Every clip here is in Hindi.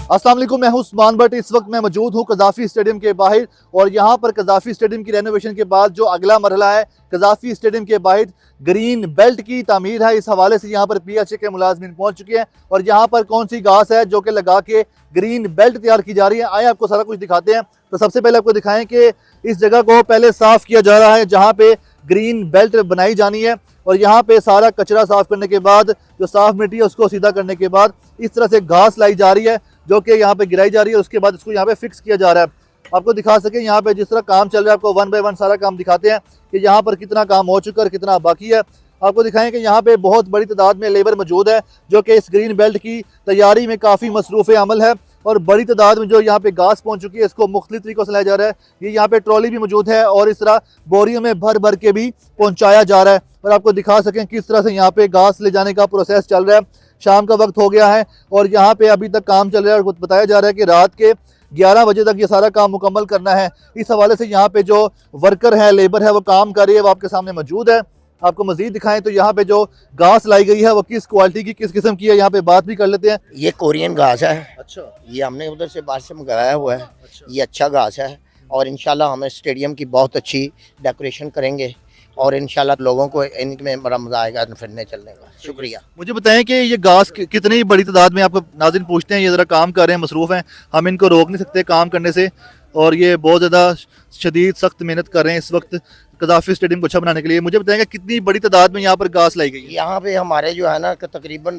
अस्सलाम वालेकुम, मैं हूं उस्मान भट्ट। इस वक्त मैं मौजूद हूं कज़ाफ़ी स्टेडियम के बाहर और यहाँ पर कज़ाफ़ी स्टेडियम की रेनोवेशन के बाद जो अगला मरहला है, कज़ाफ़ी स्टेडियम के बाहर ग्रीन बेल्ट की तामीर है। इस हवाले से यहाँ पर PHA के मुलाजमीन पहुँच चुके हैं और यहाँ पर कौन सी घास है जो कि लगा के ग्रीन बेल्ट तैयार की जा रही है। आए आपको सारा कुछ दिखाते हैं। तो सबसे पहले आपको दिखाएं कि इस जगह को पहले साफ़ किया जा रहा है जहाँ पे ग्रीन बेल्ट बनाई जानी है और यहाँ पे सारा कचरा साफ करने के बाद जो साफ मिट्टी है उसको सीधा करने के बाद इस तरह से घास लाई जा रही है जो कि यहाँ पे गिराई जा रही है। उसके बाद इसको यहाँ पे फिक्स किया जा रहा है। आपको दिखा सके यहाँ पे जिस तरह काम चल रहा है, आपको 1 बाय 1 सारा काम दिखाते हैं कि यहाँ पर कितना काम हो चुका है और कितना बाकी है। आपको दिखाएं कि यहाँ पे बहुत बड़ी तादाद में लेबर मौजूद है जो कि इस ग्रीन बेल्ट की तैयारी में काफ़ी मसरूफ़ अमल है और बड़ी तादाद में जो यहाँ पे घास पहुँच चुकी है इसको मुख्तलिफ तरीक़ों से लाया जा रहा है। ये यहाँ पे ट्रॉली भी मौजूद है और इस तरह बोरियों में भर भर के भी पहुँचाया जा रहा है। और आपको दिखा सकें किस तरह से यहाँ पे घास ले जाने का प्रोसेस चल रहा है। शाम का वक्त हो गया है और यहाँ पे अभी तक काम चल रहा है और बताया जा रहा है कि रात के 11 बजे तक ये सारा काम मुकम्मल करना है। इस हवाले से यहाँ पे जो वर्कर है, लेबर है, वो काम कर रही है, वो आपके सामने मौजूद है। आपको मजीद दिखाएं तो यहाँ पे जो घास लाई गई है वो किस क्वालिटी की, किस किस्म की है, यहाँ पे बात भी कर लेते हैं। ये कोरियन घास है। अच्छा, ये हमने उधर से बाहर से मंगाया हुआ है। अच्छा। ये अच्छा घास है और इंशाल्लाह हम स्टेडियम की बहुत अच्छी डेकोरेशन करेंगे और इंशाल्लाह लोगों को इनमें बड़ा मजा आएगा फिरने चलने का। शुक्रिया। मुझे बताएं कि ये घास कितनी बड़ी तादाद में आपको नाज़रीन पूछते हैं, ये ज़रा काम कर रहे हैं, मसरूफ़ हैं, हम इनको रोक नहीं सकते काम करने से और ये बहुत ज़्यादा शदीद सख्त मेहनत कर रहे हैं इस वक्त कज़ाफ़ी स्टेडियम को अच्छा बनाने के लिए। मुझे बताएंगे कितनी बड़ी तादाद में यहाँ पर घास लाई गई है? यहाँ पे हमारे जो है ना तकरीबन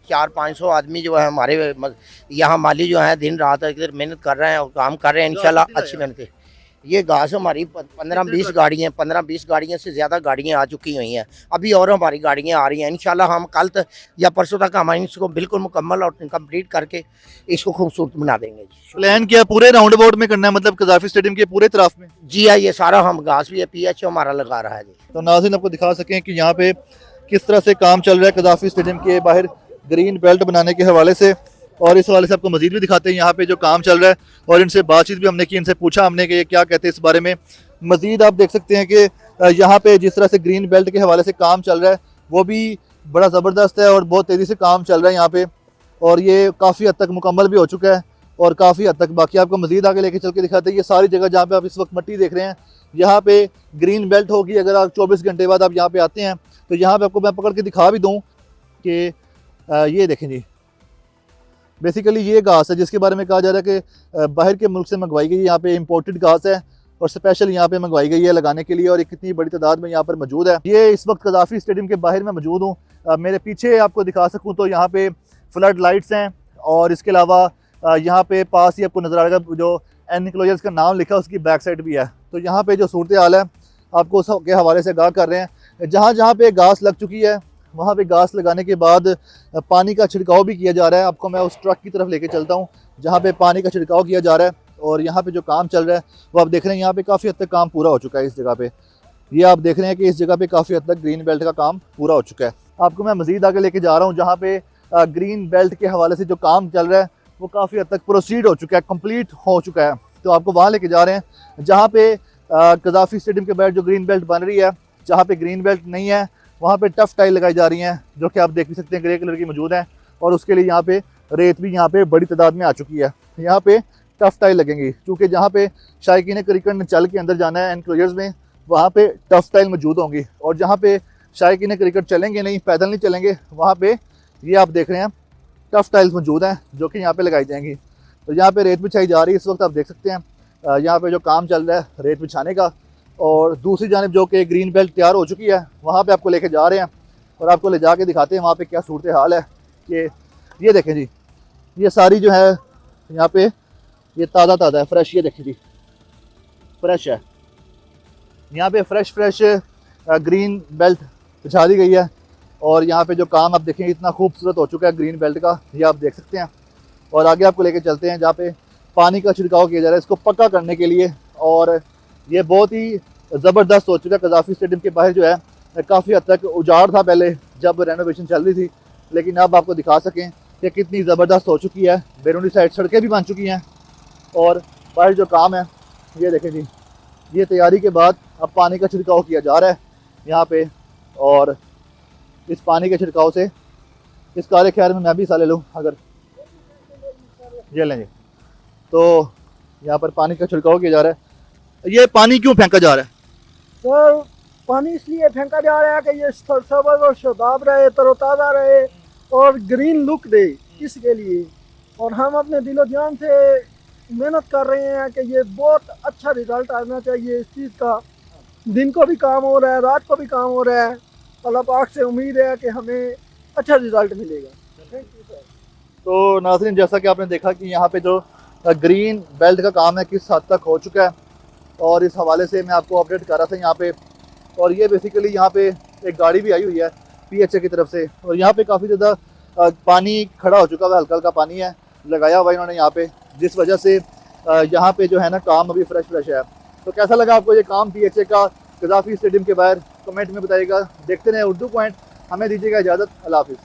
400-500 आदमी जो है हमारे यहाँ माली जो है दिन रात इधर मेहनत कर रहे हैं और काम कर रहे हैं इंशाल्लाह अच्छी मेहनत। ये घास हमारी 15-20 गाड़ियाँ 15-20 गाड़ियाँ से ज़्यादा गाड़ियाँ आ चुकी हुई हैं। अभी और हमारी गाड़ियाँ आ रही हैं। इंशाल्लाह हम कल तक या परसों तक हम इसको बिल्कुल मुकम्मल और कंप्लीट करके इसको खूबसूरत बना देंगे। प्लान किया पूरे राउंड अबाउट में करना है, मतलब कज़ाफ़ी स्टेडियम के पूरे तरफ में? जी हाँ, ये सारा हम घास भी है PHA हमारा लगा रहा है जी। तो नाज़रीन आपको दिखा सकें कि यहाँ पे किस तरह से काम चल रहा है कज़ाफ़ी स्टेडियम के बाहर ग्रीन बेल्ट बनाने के हवाले से। और इस हवाले से आपको मजीद भी दिखाते हैं यहाँ पे जो काम चल रहा है और इनसे बातचीत भी हमने की, इनसे पूछा हमने कि ये क्या कहते हैं इस बारे में। मजीद आप देख सकते हैं कि यहाँ पे जिस तरह से ग्रीन बेल्ट के हवाले से काम चल रहा है वो भी बड़ा ज़बरदस्त है और बहुत तेज़ी से काम चल रहा है यहाँ पे और ये काफ़ी हद तक मुकम्मल भी हो चुका है और काफ़ी हद तक बाकी। आपको मजीद आगे लेके चल के दिखाते हैं। ये सारी जगह जहाँ पे आप इस वक्त मिट्टी देख रहे हैं यहाँ पे ग्रीन बेल्ट होगी। अगर आप 24 घंटे बाद आप यहाँ पे आते हैं तो यहाँ पे आपको मैं पकड़ के दिखा भी दूँ कि ये देखें जी, बेसिकली ये घास है जिसके बारे में कहा जा रहा है कि बाहर के मुल्क से मंगवाई गई है। यहाँ पे इम्पोर्टेड घास है और स्पेशल यहाँ पे मंगवाई गई है लगाने के लिए और ये कितनी बड़ी तादाद में यहाँ पर मौजूद है। ये इस वक्त कज़ाफ़ी स्टेडियम के बाहर में मौजूद हूँ। मेरे पीछे आपको दिखा सकूँ तो यहाँ पे फ्लड लाइट्स हैं और इसके अलावा यहाँ पे पास ही आपको नज़र आएगा जो एनक्लोजर्स का नाम लिखा है उसकी बैक साइड भी है। तो यहाँ पे जो सूरत हाल है आपको उसके हवाले से आगाह कर रहे हैं। जहाँ जहाँ पे घास लग चुकी है वहाँ पे घास लगाने के बाद पानी का छिड़काव भी किया जा रहा है। आपको मैं उस ट्रक की तरफ लेके चलता हूँ जहाँ पे पानी का छिड़काव किया जा रहा है और यहाँ पे जो काम चल रहा है वो आप देख रहे हैं यहाँ पे काफ़ी हद तक काम पूरा हो चुका है। इस जगह पे ये आप देख रहे हैं कि इस जगह पे काफ़ी हद तक ग्रीन बेल्ट का काम पूरा हो चुका है। आपको मैं मज़ीद आगे लेके जा रहा हूँ जहाँ पे ग्रीन बेल्ट के हवाले से जो काम चल रहा है वो काफ़ी हद तक प्रोसीड हो चुका है, कम्प्लीट हो चुका है। तो आपको वहाँ लेके जा रहे हैं जहाँ पे कज़ाफ़ी स्टेडियम के बाहर जो ग्रीन बेल्ट बन रही है। जहाँ पे ग्रीन बेल्ट नहीं है वहाँ पे टफ टाइल लगाई जा रही हैं जो कि आप देख भी सकते हैं ग्रे कलर की मौजूद है और उसके लिए यहाँ पे रेत भी यहाँ पे बड़ी तादाद में आ चुकी है। यहाँ पे टफ टाइल लगेंगी क्योंकि जहाँ पे शायकीन क्रिकेट ने चल के अंदर जाना है एनक्लोजर्स में वहाँ पे टफ टाइल मौजूद होंगी और जहाँ पे शायकीन क्रिकेट चलेंगे नहीं, पैदल नहीं चलेंगे, वहाँ पे ये आप देख रहे हैं टफ टाइल्स मौजूद हैं जो कि यहाँ पे लगाई जाएंगी। तो यहाँ पे रेत बिछाई जा रही है। इस वक्त आप देख सकते हैं यहाँ पे जो काम चल रहा है रेत बिछाने का और दूसरी जानिब जो कि ग्रीन बेल्ट तैयार हो चुकी है वहाँ पे आपको लेके जा रहे हैं और आपको ले जा के दिखाते हैं वहाँ पे क्या सूरत हाल है। कि ये देखें जी, ये सारी जो है यहाँ पे ये ताज़ा है, फ्रेश। ये देखें जी, फ्रेश है यहाँ पे, फ्रेश ग्रीन बेल्ट बिछा दी गई है और यहाँ पे जो काम आप देखें इतना खूबसूरत हो चुका है ग्रीन बेल्ट का, ये आप देख सकते हैं। और आगे आपको लेके चलते हैं जहाँ पे पानी का छिड़काव किया जा रहा है इसको पक्का करने के लिए और ये बहुत ही ज़बरदस्त हो चुका है। कज़ाफ़ी स्टेडियम के बाहर जो है काफ़ी हद तक उजाड़ था पहले जब रेनोवेशन चल रही थी, लेकिन अब आपको दिखा सकें कि कितनी ज़बरदस्त हो चुकी है। बैरूनी साइड सड़कें भी बन चुकी हैं और बाहर जो काम है ये देखें जी, ये तैयारी के बाद अब पानी का छिड़काव किया जा रहा है यहाँ पे और इस पानी के छिड़काव से इस कार्य ख्याल में मैं भी हिस्सा ले लूँ। अगर ये लेंगे। तो यहाँ पर पानी का छिड़काव किया जा रहा है। ये पानी क्यों फेंका जा रहा है? सर पानी इसलिए फेंका जा रहा है कि ये सरसब्ज और शादाब रहे, तरोताज़ा रहे और ग्रीन लुक दे, इसके लिए। और हम अपने दिलो जान से मेहनत कर रहे हैं कि ये बहुत अच्छा रिजल्ट आना चाहिए इस चीज़ का। दिन को भी काम हो रहा है, रात को भी काम हो रहा है। अल्लाह पाक से उम्मीद है कि हमें अच्छा रिजल्ट मिलेगा। Thank you sir. तो नाज़रीन, जैसा कि आपने देखा कि यहाँ पे जो ग्रीन बेल्ट का काम है किस हद तक हो चुका है, और इस हवाले से मैं आपको अपडेट कर रहा था यहाँ पे। और ये बेसिकली यहाँ पे एक गाड़ी भी आई हुई है PHA की तरफ से, और यहाँ पे काफ़ी ज़्यादा पानी खड़ा हो चुका है, हल्का हल्का पानी है लगाया हुआ इन्होंने यहाँ पे, जिस वजह से यहाँ पे जो है ना काम अभी फ्रेश है। तो कैसा लगा आपको ये काम PHA का कज़ाफ़ी स्टेडियम के बाहर? कमेंट में बताइएगा। देखते रहें उर्दू पॉइंट। हमें दीजिएगा इजाज़त। अल्लाह हाफ़िज़।